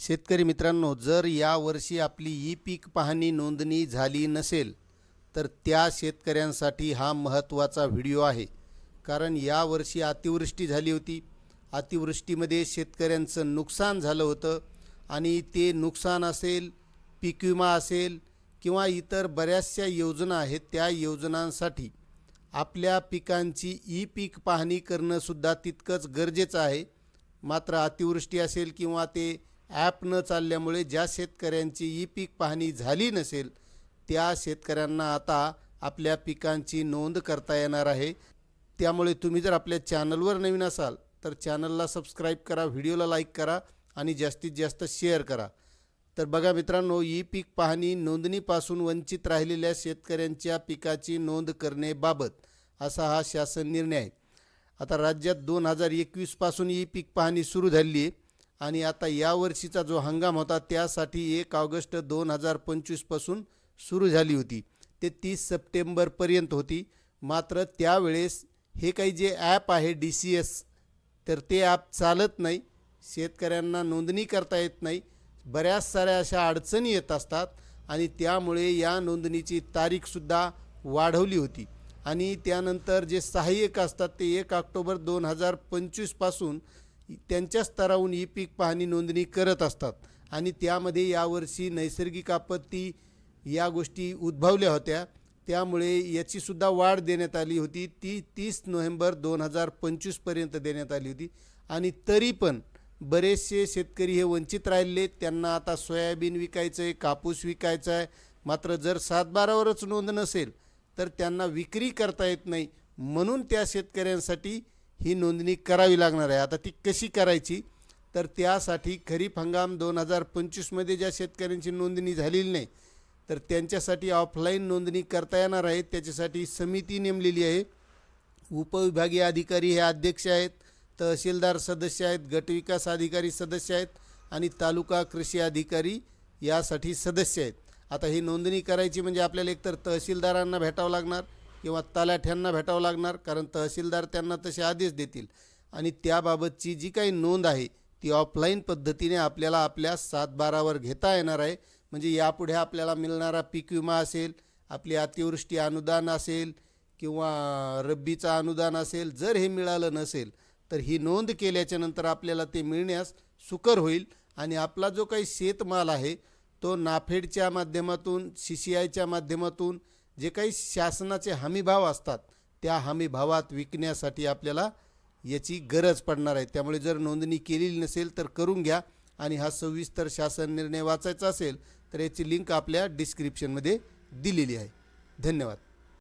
शेतकरी मित्रांनो, जर यावर्षी आपली ई पीक पाहणी नोंदणी झाली नसेल तर त्या शेतकऱ्यांसाठी हा महत्त्वाचा व्हिडिओ आहे. कारण यावर्षी अतिवृष्टी झाली होती. अतिवृष्टीमध्ये शेतकऱ्यांचं नुकसान झालं होतं आणि ते नुकसान असेल, पीक विमा असेल किंवा इतर बऱ्याचशा योजना आहेत, त्या योजनांसाठी आपल्या पिकांची ई पीक पाहणी करणंसुद्धा तितकंच गरजेचं आहे. मात्र अतिवृष्टी असेल किंवा ते ॲप न चालल्यामुळे ज्या शेतकऱ्यांची ई पीक पाहणी झाली नसेल त्या शेतकऱ्यांना आता आपल्या पिकांची नोंद करता येणार आहे. त्यामुळे तुम्ही जर आपल्या चॅनलवर नवीन असाल तर चॅनलला सबस्क्राईब करा, व्हिडिओला लाईक करा आणि जास्तीत जास्त शेअर करा. तर बघा मित्रांनो, ई पीक पाहणी नोंदणीपासून वंचित राहिलेल्या शेतकऱ्यांच्या पिकाची नोंद करण्याबाबत असा हा शासन निर्णय आहे. आता राज्यात 2021 पासून ई पीक पाहणी सुरू झाली आहे आणि आता यावर्षीचा जो हंगाम होता त्यासाठी 1 ऑगस्ट 2025 पासून सुरू झाली होती, ते 30 सप्टेंबरपर्यंत होती. मात्र त्यावेळेस हे काही जे ॲप आहे DCS, तर ते ॲप चालत नाही, शेतकऱ्यांना नोंदणी करता येत नाही, बऱ्याच साऱ्या अशा अडचणी येत असतात आणि त्यामुळे या नोंदणीची तारीखसुद्धा वाढवली होती. आणि त्यानंतर जे सहाय्यक असतात ते 1 ऑक्टोबर 2025 पासून त्यांच्या स्तरावरून ई पीक पाहणी नोंदणी करत असतात आणि त्यामध्ये यावर्षी नैसर्गिक आपत्ती या गोष्टी उद्भवल्या होत्या, त्यामुळे याचीसुद्धा वाढ देण्यात आली होती. ती 30 नोव्हेंबर 2025 पर्यंत देण्यात आली होती. आणि तरी पण बरेचसे शेतकरी हे वंचित राहिले. त्यांना आता सोयाबीन विकायचं आहे, कापूस विकायचा आहे, मात्र जर 7/12वरच नोंद नसेल तर त्यांना विक्री करता येत नाही. म्हणून त्या शेतकऱ्यांसाठी ही नोंदणी करावी लागणार आहे. आता ती कशी करायची, तर त्यासाठी खरीप हंगाम 2025मध्ये ज्या शेतकऱ्यांची नोंदणी झालेली नाही तर त्यांच्यासाठी ऑफलाईन नोंदणी करता येणार आहे. त्याच्यासाठी समिती नेमलेली आहे. उपविभागीय अधिकारी हे अध्यक्ष आहेत, तहसीलदार सदस्य आहेत, गटविकास अधिकारी सदस्य आहेत आणि तालुका कृषी अधिकारी यासाठी सदस्य आहेत. आता ही नोंदणी करायची म्हणजे आपल्याला एकतर तहसीलदारांना भेटावं लागणार किंवा तलाठ्यांना भेटावं लागणार, कारण तहसीलदार त्यांना तसे आदेश देतील. आणि त्याबाबतची जी काही नोंद आहे ती ऑफलाईन पद्धतीने आपल्याला आपल्या 7/12वर घेता येणार आहे. म्हणजे यापुढे आपल्याला मिळणारा पीक विमा असेल, आपली अतिवृष्टी अनुदान असेल किंवा रब्बीचा अनुदान असेल, जर हे मिळालं नसेल तर ही नोंद केल्याच्या नंतर आपल्याला ते मिळण्यास सुकर होईल. आणि आपला जो काही शेतमाल आहे तो नाफेडच्या माध्यमातून, CCIच्या माध्यमातून जे काही शासनाचे हमीभाव असतात त्या हमीभावात विकण्यासाठी आपल्याला याची गरज पडणार आहे. त्यामुळे जर नोंदणी केलेली नसेल तर करून घ्या. आणि हा सविस्तर शासन निर्णय वाचायचा असेल तर याची लिंक आपल्या डिस्क्रिप्शनमध्ये दिलेली आहे. धन्यवाद.